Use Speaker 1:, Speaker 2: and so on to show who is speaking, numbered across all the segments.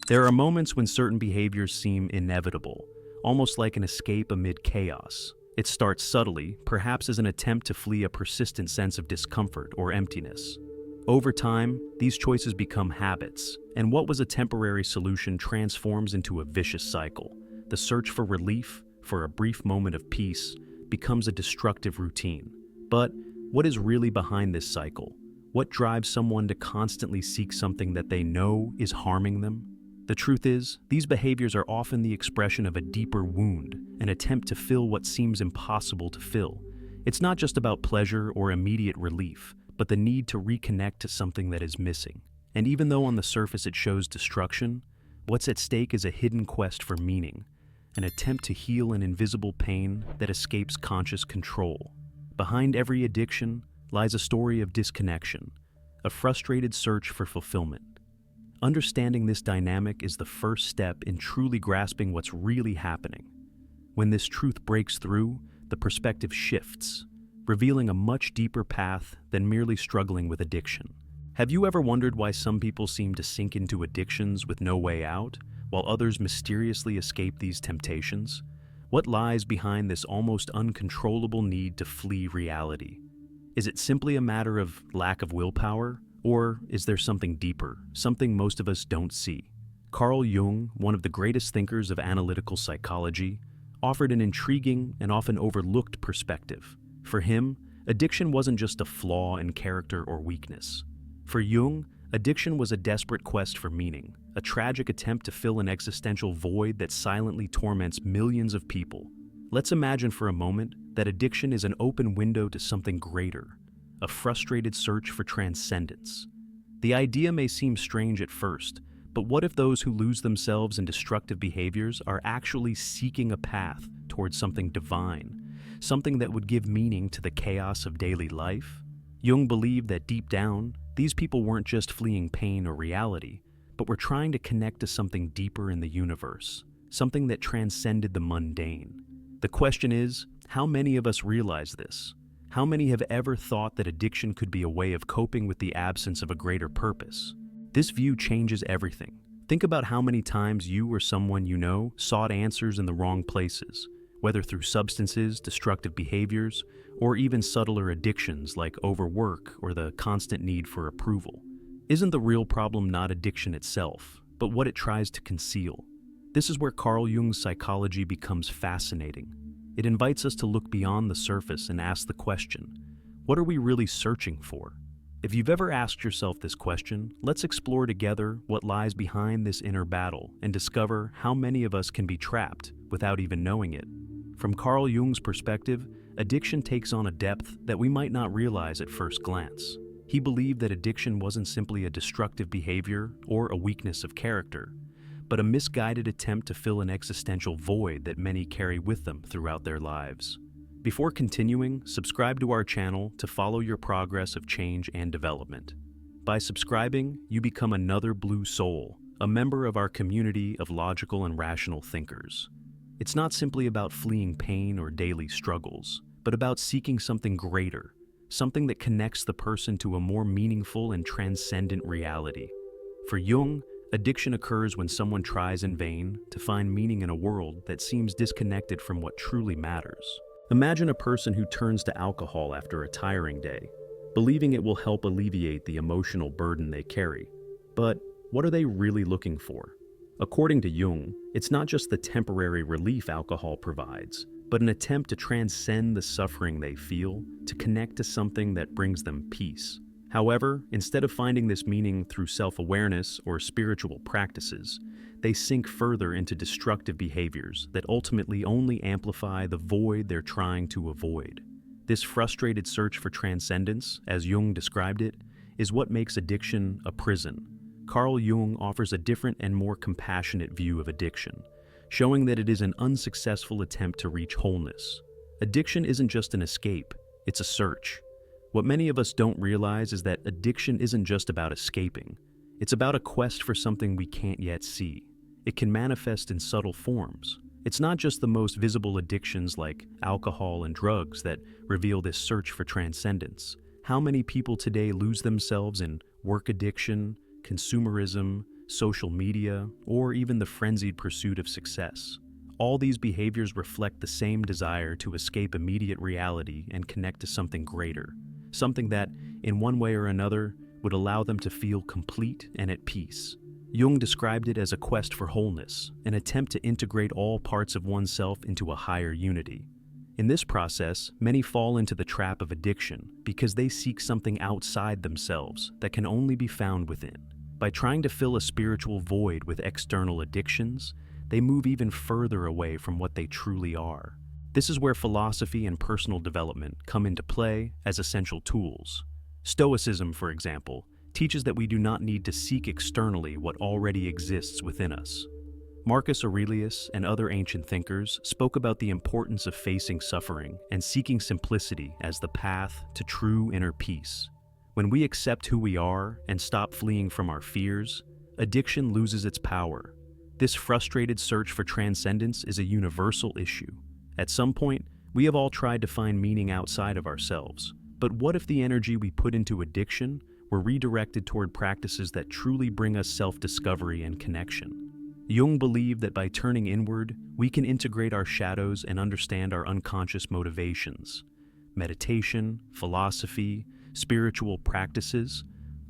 Speaker 1: There are moments when certain behaviors seem inevitable, almost like an escape amid chaos. It starts subtly, perhaps as an attempt to flee a persistent sense of discomfort or emptiness. Over time, these choices become habits, and what was a temporary solution transforms into a vicious cycle. The search for relief, for a brief moment of peace, becomes a destructive routine. But what is really behind this cycle? What drives someone to constantly seek something that they know is harming them? The truth is, these behaviors are often the expression of a deeper wound, an attempt to fill what seems impossible to fill. It's not just about pleasure or immediate relief, but the need to reconnect to something that is missing. And even though on the surface it shows destruction, what's at stake is a hidden quest for meaning, an attempt to heal an invisible pain that escapes conscious control. Behind every addiction lies a story of disconnection, a frustrated search for fulfillment. Understanding this dynamic is the first step in truly grasping what's really happening. When this truth breaks through, the perspective shifts, revealing a much deeper path than merely struggling with addiction. Have you ever wondered why some people seem to sink into addictions with no way out, while others mysteriously escape these temptations? What lies behind this almost uncontrollable need to flee reality? Is it simply a matter of lack of willpower? Or is there something deeper, something most of us don't see? Carl Jung, one of the greatest thinkers of analytical psychology, offered an intriguing and often overlooked perspective. For him, addiction wasn't just a flaw in character or weakness. For Jung, addiction was a desperate quest for meaning, a tragic attempt to fill an existential void that silently torments millions of people. Let's imagine for a moment that addiction is an open window to something greater, a frustrated search for transcendence. The idea may seem strange at first, but what if those who lose themselves in destructive behaviors are actually seeking a path towards something divine, something that would give meaning to the chaos of daily life? Jung believed that deep down, these people weren't just fleeing pain or reality, but were trying to connect to something deeper in the universe, something that transcended the mundane. The question is, how many of us realize this? How many have ever thought that addiction could be a way of coping with the absence of a greater purpose? This view changes everything. Think about how many times you or someone you know sought answers in the wrong places, whether through substances, destructive behaviors, or even subtler addictions like overwork or the constant need for approval. Isn't the real problem not addiction itself, but what it tries to conceal? This is where Carl Jung's psychology becomes fascinating. It invites us to look beyond the surface and ask the question, what are we really searching for? If you've ever asked yourself this question, let's explore together what lies behind this inner battle and discover how many of us can be trapped without even knowing it. From Carl Jung's perspective, addiction takes on a depth that we might not realize at first glance. He believed that addiction wasn't simply a destructive behavior or a weakness of character, but a misguided attempt to fill an existential void that many carry with them throughout their lives. Before continuing, subscribe to our channel to follow your progress of change and development. By subscribing, you become another blue soul, a member of our community of logical and rational thinkers. It's not simply about fleeing pain or daily struggles, but about seeking something greater, something that connects the person to a more meaningful and transcendent reality. For Jung, addiction occurs when someone tries in vain to find meaning in a world that seems disconnected from what truly matters. Imagine a person who turns to alcohol after a tiring day, believing it will help alleviate the emotional burden they carry. But what are they really looking for? According to Jung, it's not just the temporary relief alcohol provides, but an attempt to transcend the suffering they feel, to connect to something that brings them peace. However, instead of finding this meaning through self-awareness or spiritual practices, they sink further into destructive behaviors that ultimately only amplify the void they're trying to avoid. This frustrated search for transcendence, as Jung described it, is what makes addiction a prison. Carl Jung offers a different and more compassionate view of addiction, showing that it is an unsuccessful attempt to reach wholeness. Addiction isn't just an escape, it's a search. What many of us don't realize is that addiction isn't just about escaping. It's about a quest for something we can't yet see. It can manifest in subtle forms. It's not just the most visible addictions like alcohol and drugs that reveal this search for transcendence. How many people today lose themselves in work addiction, consumerism, social media, or even the frenzied pursuit of success. All these behaviors reflect the same desire to escape immediate reality and connect to something greater, something that, in one way or another, would allow them to feel complete and at peace. Jung described it as a quest for wholeness, an attempt to integrate all parts of oneself into a higher unity. In this process, many fall into the trap of addiction because they seek something outside themselves that can only be found within. By trying to fill a spiritual void with external addictions, they move even further away from what they truly are. This is where philosophy and personal development come into play as essential tools. Stoicism, for example, teaches that we do not need to seek externally what already exists within us. Marcus Aurelius and other ancient thinkers spoke about the importance of facing suffering and seeking simplicity as the path to true inner peace. When we accept who we are and stop fleeing from our fears, addiction loses its power. This frustrated search for transcendence is a universal issue. At some point, we have all tried to find meaning outside of ourselves. But what if the energy we put into addiction were redirected toward practices that truly bring us self-discovery and connection? Jung believed that by turning inward, we can integrate our shadows and understand our unconscious motivations. Meditation, philosophy, spiritual practices,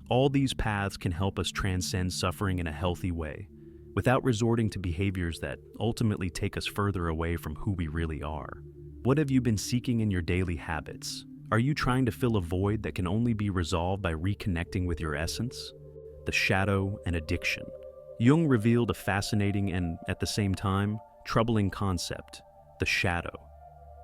Speaker 1: all these paths can help us transcend suffering in a healthy way, without resorting to behaviors that ultimately take us further away from who we really are. What have you been seeking in your daily habits? Are you trying to fill a void that can only be resolved by reconnecting with your essence? The shadow and addiction. Jung revealed a fascinating and, at the same time, troubling concept: the shadow.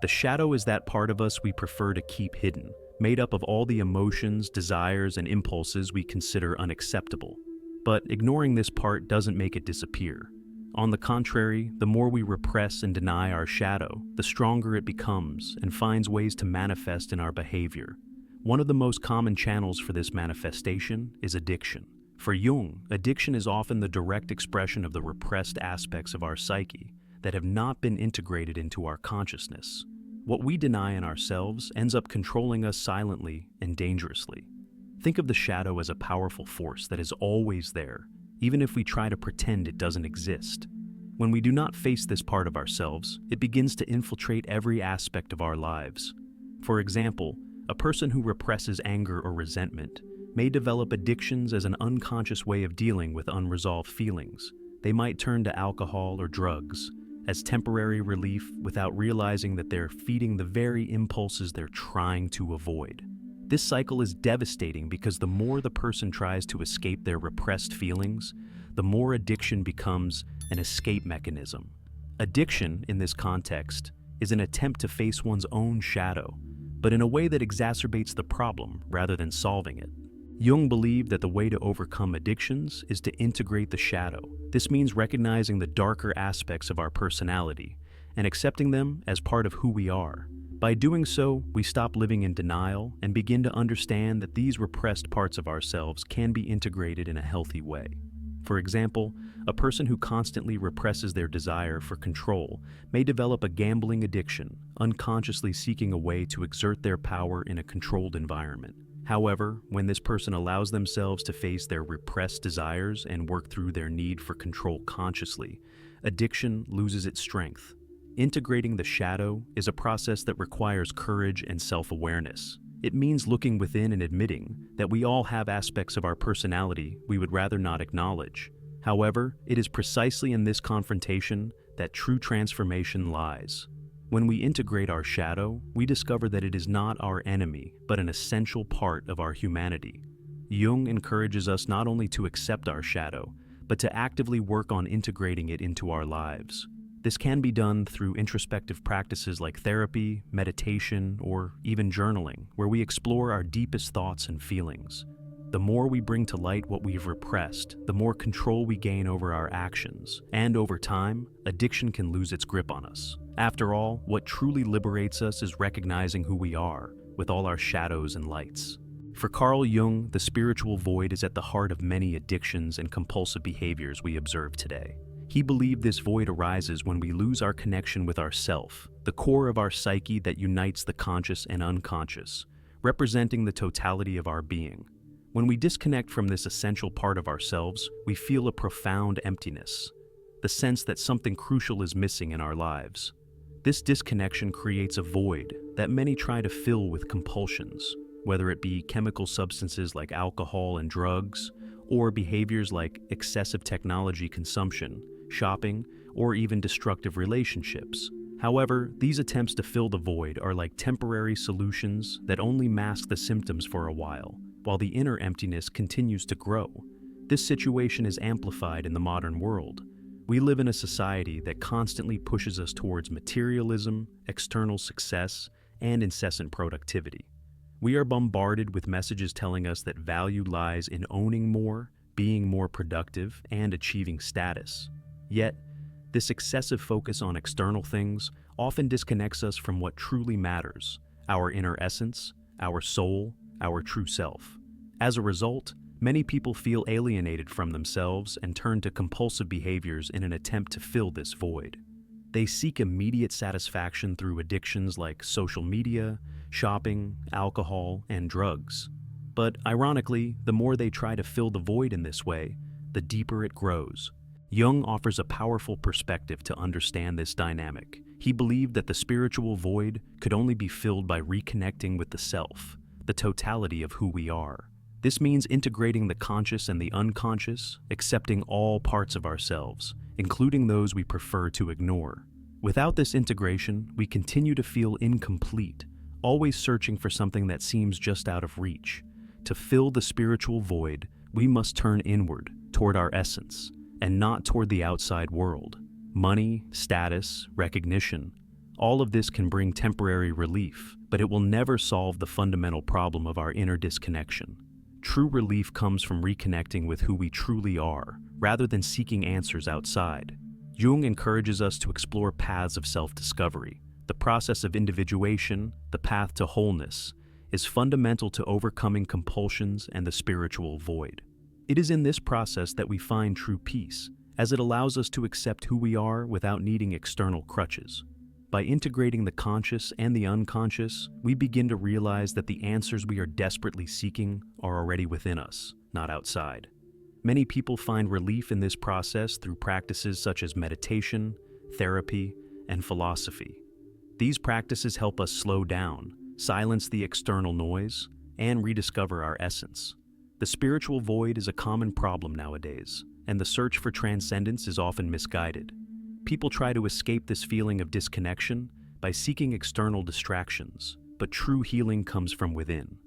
Speaker 1: The shadow is that part of us we prefer to keep hidden, made up of all the emotions, desires, and impulses we consider unacceptable. But ignoring this part doesn't make it disappear. On the contrary, the more we repress and deny our shadow, the stronger it becomes and finds ways to manifest in our behavior. One of the most common channels for this manifestation is addiction. For Jung, addiction is often the direct expression of the repressed aspects of our psyche that have not been integrated into our consciousness. What we deny in ourselves ends up controlling us silently and dangerously. Think of the shadow as a powerful force that is always there, even if we try to pretend it doesn't exist. When we do not face this part of ourselves, it begins to infiltrate every aspect of our lives. For example, a person who represses anger or resentment may develop addictions as an unconscious way of dealing with unresolved feelings. They might turn to alcohol or drugs as temporary relief without realizing that they're feeding the very impulses they're trying to avoid. This cycle is devastating because the more the person tries to escape their repressed feelings, the more addiction becomes an escape mechanism. Addiction, in this context, is an attempt to face one's own shadow, but in a way that exacerbates the problem rather than solving it. Jung believed that the way to overcome addictions is to integrate the shadow. This means recognizing the darker aspects of our personality and accepting them as part of who we are. By doing so, we stop living in denial and begin to understand that these repressed parts of ourselves can be integrated in a healthy way. For example, a person who constantly represses their desire for control may develop a gambling addiction, unconsciously seeking a way to exert their power in a controlled environment. However, when this person allows themselves to face their repressed desires and work through their need for control consciously, addiction loses its strength. Integrating the shadow is a process that requires courage and self-awareness. It means looking within and admitting that we all have aspects of our personality we would rather not acknowledge. However, it is precisely in this confrontation that true transformation lies. When we integrate our shadow, we discover that it is not our enemy, but an essential part of our humanity. Jung encourages us not only to accept our shadow, but to actively work on integrating it into our lives. This can be done through introspective practices like therapy, meditation, or even journaling, where we explore our deepest thoughts and feelings. The more we bring to light what we've repressed, the more control we gain over our actions, and over time, addiction can lose its grip on us. After all, what truly liberates us is recognizing who we are, with all our shadows and lights. For Carl Jung, the spiritual void is at the heart of many addictions and compulsive behaviors we observe today. He believed this void arises when we lose our connection with ourself, the core of our psyche that unites the conscious and unconscious, representing the totality of our being. When we disconnect from this essential part of ourselves, we feel a profound emptiness, the sense that something crucial is missing in our lives. This disconnection creates a void that many try to fill with compulsions, whether it be chemical substances like alcohol and drugs, or behaviors like excessive technology consumption, shopping, or even destructive relationships. However, these attempts to fill the void are like temporary solutions that only mask the symptoms for a while the inner emptiness continues to grow. This situation is amplified in the modern world. We live in a society that constantly pushes us towards materialism, external success, and incessant productivity. We are bombarded with messages telling us that value lies in owning more, being more productive, and achieving status. Yet, this excessive focus on external things often disconnects us from what truly matters: our inner essence, our soul, our true self. As a result, many people feel alienated from themselves and turn to compulsive behaviors in an attempt to fill this void. They seek immediate satisfaction through addictions like social media, shopping, alcohol, and drugs. But ironically, the more they try to fill the void in this way, the deeper it grows. Jung offers a powerful perspective to understand this dynamic. He believed that the spiritual void could only be filled by reconnecting with the self, the totality of who we are. This means integrating the conscious and the unconscious, accepting all parts of ourselves, including those we prefer to ignore. Without this integration, we continue to feel incomplete, always searching for something that seems just out of reach. To fill the spiritual void, we must turn inward, toward our essence, and not toward the outside world. Money, status, recognition, all of this can bring temporary relief, but it will never solve the fundamental problem of our inner disconnection. True relief comes from reconnecting with who we truly are, rather than seeking answers outside. Jung encourages us to explore paths of self-discovery. The process of individuation, the path to wholeness, is fundamental to overcoming compulsions and the spiritual void. It is in this process that we find true peace, as it allows us to accept who we are without needing external crutches. By integrating the conscious and the unconscious, we begin to realize that the answers we are desperately seeking are already within us, not outside. Many people find relief in this process through practices such as meditation, therapy, and philosophy. These practices help us slow down, silence the external noise, and rediscover our essence. The spiritual void is a common problem nowadays, and the search for transcendence is often misguided. People try to escape this feeling of disconnection by seeking external distractions, but true healing comes from within.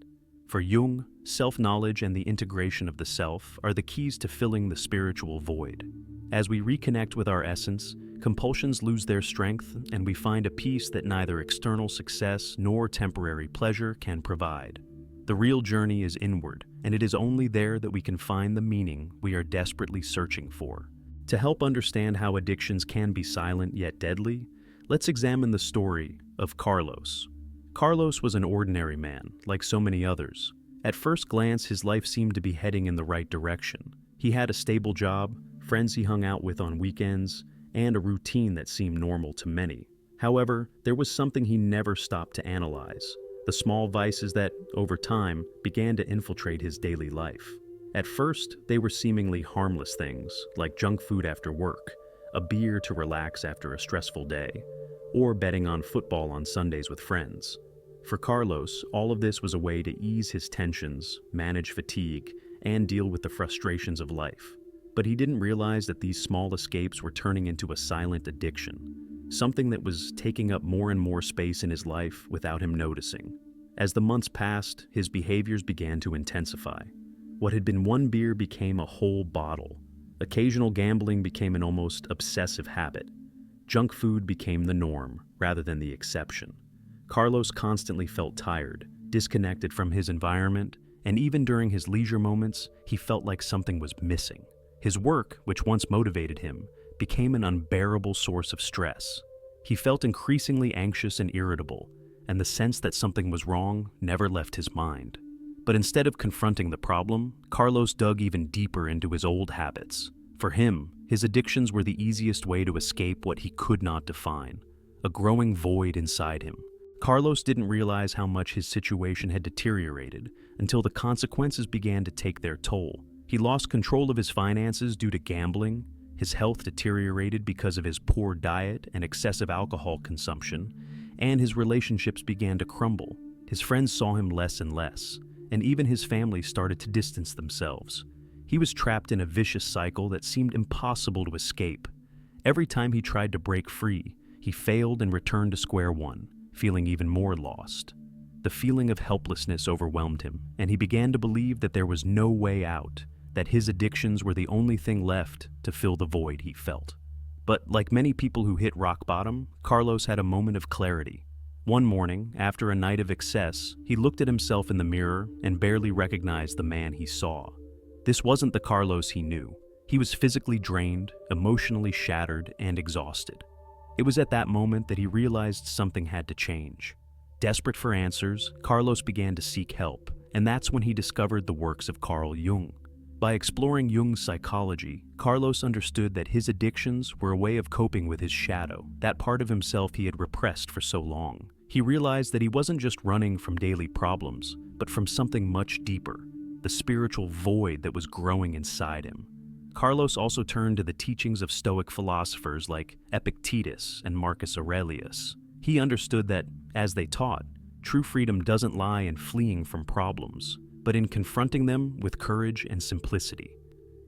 Speaker 1: For Jung, self-knowledge and the integration of the self are the keys to filling the spiritual void. As we reconnect with our essence, compulsions lose their strength, and we find a peace that neither external success nor temporary pleasure can provide. The real journey is inward, and it is only there that we can find the meaning we are desperately searching for. To help understand how addictions can be silent yet deadly, let's examine the story of Carlos. Carlos was an ordinary man, like so many others. At first glance, his life seemed to be heading in the right direction. He had a stable job, friends he hung out with on weekends, and a routine that seemed normal to many. However, there was something he never stopped to analyze: the small vices that, over time, began to infiltrate his daily life. At first, they were seemingly harmless things, like junk food after work, a beer to relax after a stressful day, or betting on football on Sundays with friends. For Carlos, all of this was a way to ease his tensions, manage fatigue, and deal with the frustrations of life. But he didn't realize that these small escapes were turning into a silent addiction, something that was taking up more and more space in his life without him noticing. As the months passed, his behaviors began to intensify. What had been one beer became a whole bottle. Occasional gambling became an almost obsessive habit. Junk food became the norm, rather than the exception. Carlos constantly felt tired, disconnected from his environment, and even during his leisure moments, he felt like something was missing. His work, which once motivated him, became an unbearable source of stress. He felt increasingly anxious and irritable, and the sense that something was wrong never left his mind. But instead of confronting the problem, Carlos dug even deeper into his old habits. For him, his addictions were the easiest way to escape what he could not define, a growing void inside him. Carlos didn't realize how much his situation had deteriorated until the consequences began to take their toll. He lost control of his finances due to gambling, his health deteriorated because of his poor diet and excessive alcohol consumption, and his relationships began to crumble. His friends saw him less and less, and even his family started to distance themselves. He was trapped in a vicious cycle that seemed impossible to escape. Every time he tried to break free, he failed and returned to square one, feeling even more lost. The feeling of helplessness overwhelmed him, and he began to believe that there was no way out, that his addictions were the only thing left to fill the void he felt. But like many people who hit rock bottom, Carlos had a moment of clarity. One morning, after a night of excess, he looked at himself in the mirror and barely recognized the man he saw. This wasn't the Carlos he knew. He was physically drained, emotionally shattered, and exhausted. It was at that moment that he realized something had to change. Desperate for answers, Carlos began to seek help, and that's when he discovered the works of Carl Jung. By exploring Jung's psychology, Carlos understood that his addictions were a way of coping with his shadow, that part of himself he had repressed for so long. He realized that he wasn't just running from daily problems, but from something much deeper, the spiritual void that was growing inside him. Carlos also turned to the teachings of Stoic philosophers like Epictetus and Marcus Aurelius. He understood that, as they taught, true freedom doesn't lie in fleeing from problems, but in confronting them with courage and simplicity.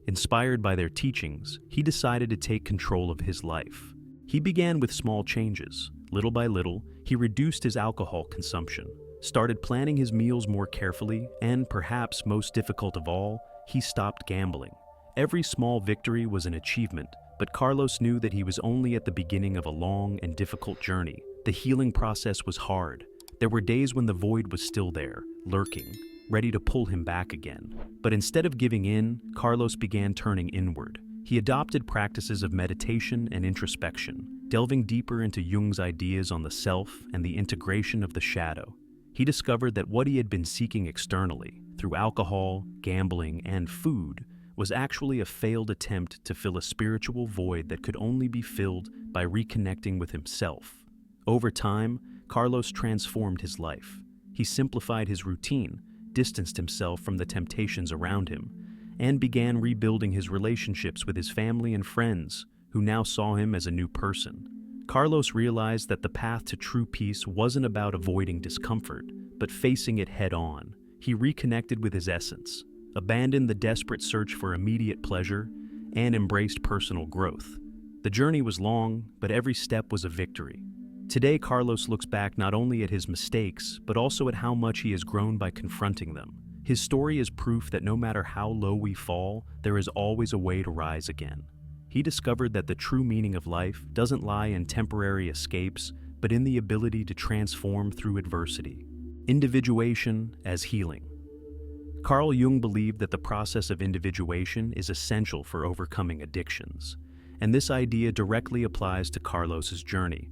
Speaker 1: Inspired by their teachings, he decided to take control of his life. He began with small changes. Little by little, he reduced his alcohol consumption, started planning his meals more carefully, and perhaps most difficult of all, he stopped gambling. Every small victory was an achievement, but Carlos knew that he was only at the beginning of a long and difficult journey. The healing process was hard. There were days when the void was still there, lurking, ready to pull him back again. But instead of giving in, Carlos began turning inward. He adopted practices of meditation and introspection, delving deeper into Jung's ideas on the self and the integration of the shadow. He discovered that what he had been seeking externally, through alcohol, gambling, and food, was actually a failed attempt to fill a spiritual void that could only be filled by reconnecting with himself. Over time, Carlos transformed his life. He simplified his routine, distanced himself from the temptations around him, and began rebuilding his relationships with his family and friends, who now saw him as a new person. Carlos realized that the path to true peace wasn't about avoiding discomfort, but facing it head-on. He reconnected with his essence, abandoned the desperate search for immediate pleasure, and embraced personal growth. The journey was long, but every step was a victory. Today, Carlos looks back not only at his mistakes, but also at how much he has grown by confronting them. His story is proof that no matter how low we fall, there is always a way to rise again. He discovered that the true meaning of life doesn't lie in temporary escapes, but in the ability to transform through adversity. Individuation as healing. Carl Jung believed that the process of individuation is essential for overcoming addictions, and this idea directly applies to Carlos's journey.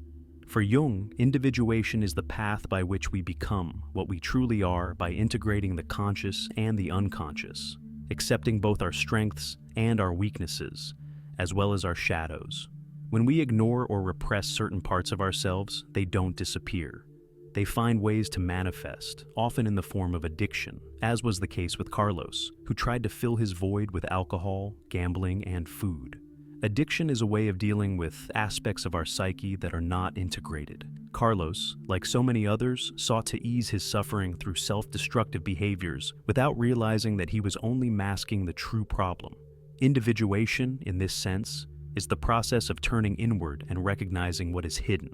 Speaker 1: For Jung, individuation is the path by which we become what we truly are by integrating the conscious and the unconscious, accepting both our strengths and our weaknesses, as well as our shadows. When we ignore or repress certain parts of ourselves, they don't disappear. They find ways to manifest, often in the form of addiction, as was the case with Carlos, who tried to fill his void with alcohol, gambling, and food. Addiction is a way of dealing with aspects of our psyche that are not integrated. Carlos, like so many others, sought to ease his suffering through self-destructive behaviors without realizing that he was only masking the true problem. Individuation, in this sense, is the process of turning inward and recognizing what is hidden,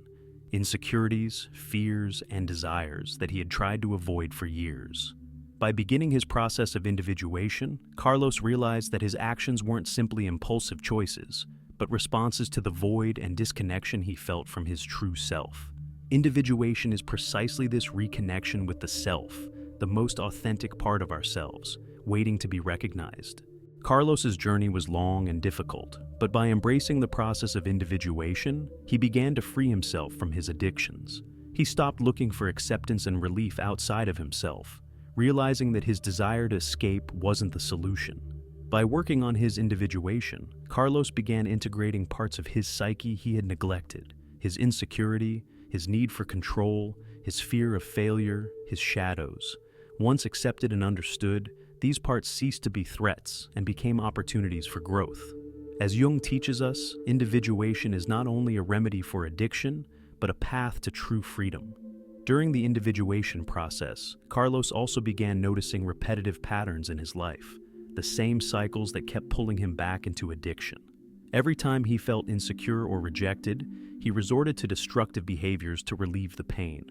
Speaker 1: insecurities, fears, and desires that he had tried to avoid for years. By beginning his process of individuation, Carlos realized that his actions weren't simply impulsive choices, but responses to the void and disconnection he felt from his true self. Individuation is precisely this reconnection with the self, the most authentic part of ourselves, waiting to be recognized. Carlos's journey was long and difficult, but by embracing the process of individuation, he began to free himself from his addictions. He stopped looking for acceptance and relief outside of himself, realizing that his desire to escape wasn't the solution. By working on his individuation, Carlos began integrating parts of his psyche he had neglected: his insecurity, his need for control, his fear of failure, his shadows. Once accepted and understood, these parts ceased to be threats and became opportunities for growth. As Jung teaches us, individuation is not only a remedy for addiction, but a path to true freedom. During the individuation process, Carlos also began noticing repetitive patterns in his life, the same cycles that kept pulling him back into addiction. Every time he felt insecure or rejected, he resorted to destructive behaviors to relieve the pain.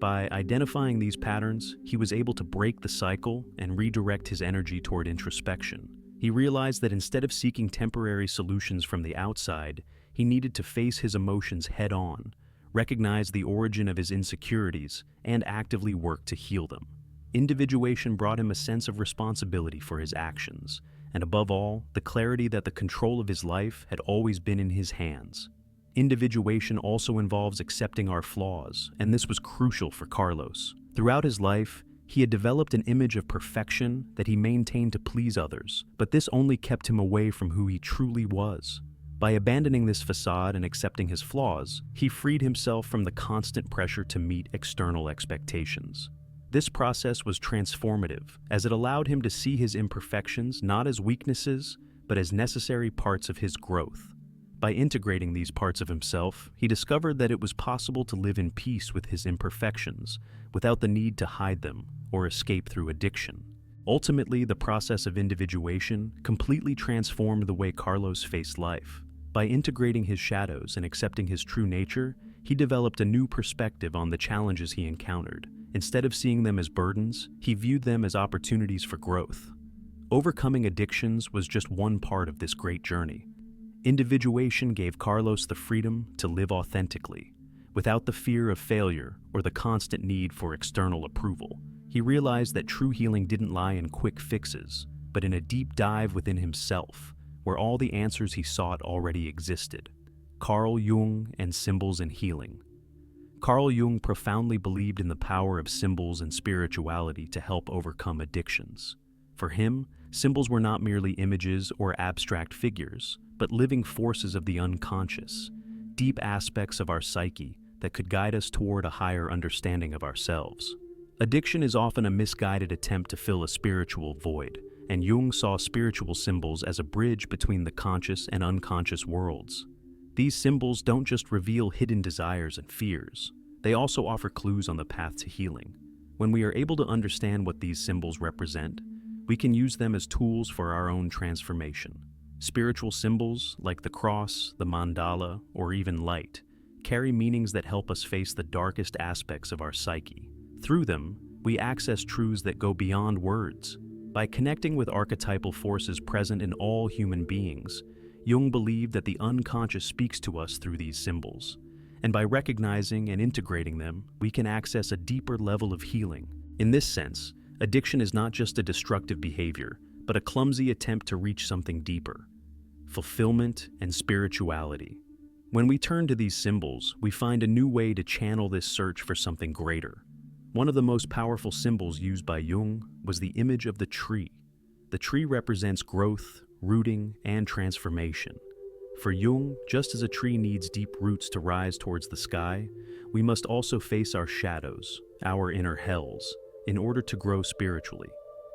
Speaker 1: By identifying these patterns, he was able to break the cycle and redirect his energy toward introspection. He realized that instead of seeking temporary solutions from the outside, he needed to face his emotions head-on, recognize the origin of his insecurities, and actively work to heal them. Individuation brought him a sense of responsibility for his actions, and above all, the clarity that the control of his life had always been in his hands. Individuation also involves accepting our flaws, and this was crucial for Carlos. Throughout his life, he had developed an image of perfection that he maintained to please others, but this only kept him away from who he truly was. By abandoning this facade and accepting his flaws, he freed himself from the constant pressure to meet external expectations. This process was transformative, as it allowed him to see his imperfections not as weaknesses, but as necessary parts of his growth. By integrating these parts of himself, he discovered that it was possible to live in peace with his imperfections, without the need to hide them or escape through addiction. Ultimately, the process of individuation completely transformed the way Carlos faced life. By integrating his shadows and accepting his true nature, he developed a new perspective on the challenges he encountered. Instead of seeing them as burdens, he viewed them as opportunities for growth. Overcoming addictions was just one part of this great journey. Individuation gave Carlos the freedom to live authentically, without the fear of failure or the constant need for external approval. He realized that true healing didn't lie in quick fixes, but in a deep dive within himself, where all the answers he sought already existed. Carl Jung and symbols and healing. Carl Jung profoundly believed in the power of symbols and spirituality to help overcome addictions. For him, symbols were not merely images or abstract figures, but living forces of the unconscious, deep aspects of our psyche that could guide us toward a higher understanding of ourselves. Addiction is often a misguided attempt to fill a spiritual void, and Jung saw spiritual symbols as a bridge between the conscious and unconscious worlds. These symbols don't just reveal hidden desires and fears, they also offer clues on the path to healing. When we are able to understand what these symbols represent, we can use them as tools for our own transformation. Spiritual symbols, like the cross, the mandala, or even light, carry meanings that help us face the darkest aspects of our psyche. Through them, we access truths that go beyond words. By connecting with archetypal forces present in all human beings, Jung believed that the unconscious speaks to us through these symbols. And by recognizing and integrating them, we can access a deeper level of healing. In this sense, addiction is not just a destructive behavior, but a clumsy attempt to reach something deeper: fulfillment and spirituality. When we turn to these symbols, we find a new way to channel this search for something greater. One of the most powerful symbols used by Jung was the image of the tree. The tree represents growth, rooting, and transformation. For Jung, just as a tree needs deep roots to rise towards the sky, we must also face our shadows, our inner hells, in order to grow spiritually.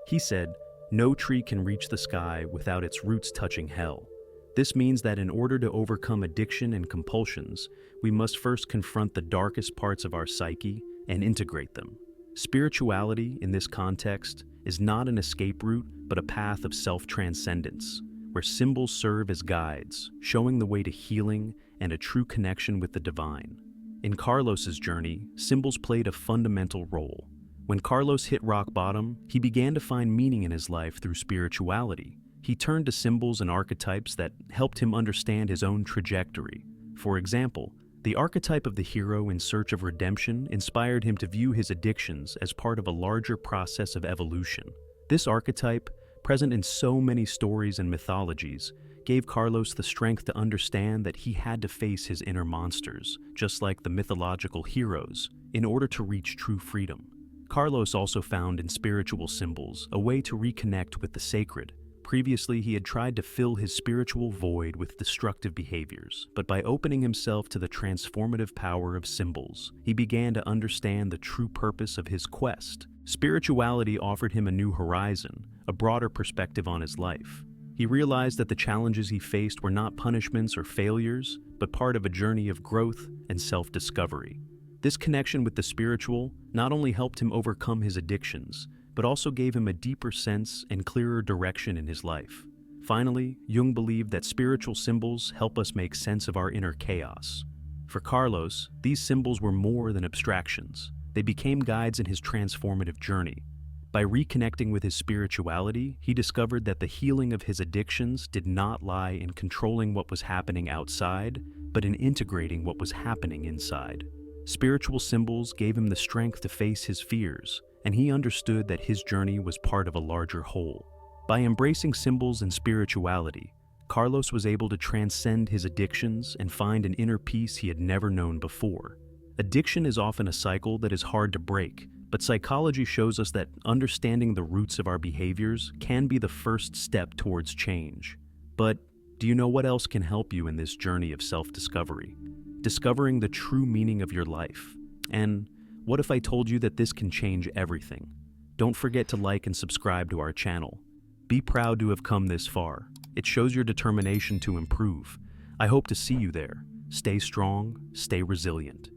Speaker 1: He said, "No tree can reach the sky without its roots touching hell." This means that in order to overcome addiction and compulsions, we must first confront the darkest parts of our psyche and integrate them. Spirituality, in this context, is not an escape route, but a path of self-transcendence, where symbols serve as guides, showing the way to healing and a true connection with the divine. In Carlos's journey, symbols played a fundamental role. When Carlos hit rock bottom, he began to find meaning in his life through spirituality. He turned to symbols and archetypes that helped him understand his own trajectory. For example, the archetype of the hero in search of redemption inspired him to view his addictions as part of a larger process of evolution. This archetype, present in so many stories and mythologies, gave Carlos the strength to understand that he had to face his inner monsters, just like the mythological heroes, in order to reach true freedom. Carlos also found in spiritual symbols a way to reconnect with the sacred. Previously, he had tried to fill his spiritual void with destructive behaviors, but by opening himself to the transformative power of symbols, he began to understand the true purpose of his quest. Spirituality offered him a new horizon, a broader perspective on his life. He realized that the challenges he faced were not punishments or failures, but part of a journey of growth and self-discovery. This connection with the spiritual not only helped him overcome his addictions, but also gave him a deeper sense and clearer direction in his life. Finally, Jung believed that spiritual symbols help us make sense of our inner chaos. For Carlos, these symbols were more than abstractions. They became guides in his transformative journey. By reconnecting with his spirituality, he discovered that the healing of his addictions did not lie in controlling what was happening outside, but in integrating what was happening inside. Spiritual symbols gave him the strength to face his fears, and he understood that his journey was part of a larger whole. By embracing symbols and spirituality, Carlos was able to transcend his addictions and find an inner peace he had never known before. Addiction is often a cycle that is hard to break, but psychology shows us that understanding the roots of our behaviors can be the first step towards change. But do you know what else can help you in this journey of self-discovery? Discovering the true meaning of your life. And what if I told you that this can change everything? Don't forget to like and subscribe to our channel. Be proud to have come this far. It shows your determination to improve. I hope to see you there. Stay strong, stay resilient.